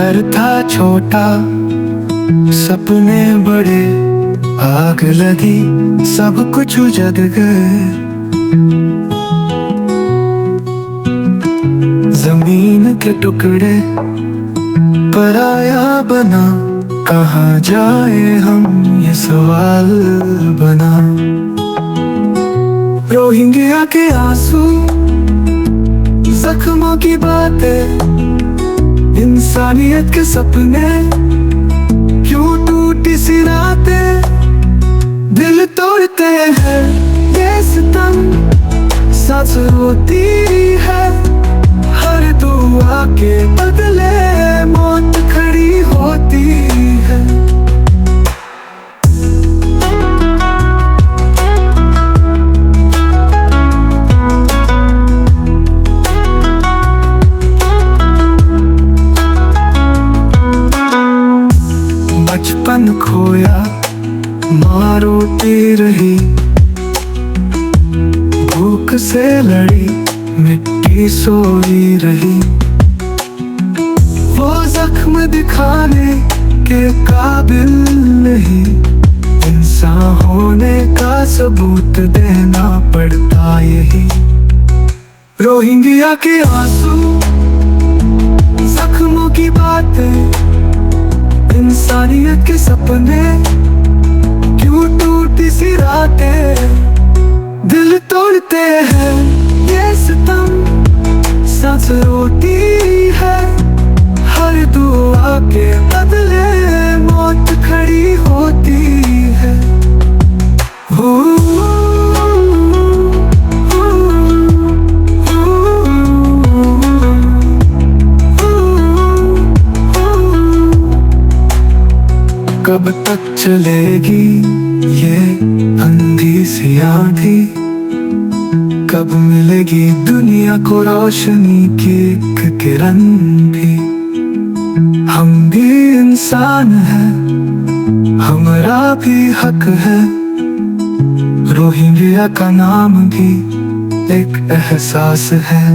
घर था छोटा, सपने बड़े, आग लगी सब कुछ उजड़ गए। जमीन के टुकड़े पराया बना, कहाँ जाए हम ये सवाल बना। रोहिंग्या के आंसू, जख्मों की बातें, इंसानियत के सपने, क्यों टूटी सी रातें, दिल तोड़ते हैं ये सितम, सांस रोती है हर दुआ के बदले, मौत खड़ी होती है। बचपन खोया, माँ रोती रही, भूख से लड़ी, मिट्टी सोई रही। वो जख्म दिखाने के काबिल नहीं, इंसान होने का सबूत देना पड़ता यही। रोहिंग्या के आंसू, जख्मों की बातें, इंसानियत के सपने, क्यों टूटी सी रातें, दिल तोड़ते हैं ये सितम, सांस रोती है हर दुआ के बदले, मौत खड़ी होती है। कब तक चलेगी ये अंधी सी आंधी, कब मिलेगी दुनिया को रोशनी की एक किरण भी। हम भी इंसान हैं, हमारा भी हक है, रोहिंग्या का नाम भी एक एहसास है।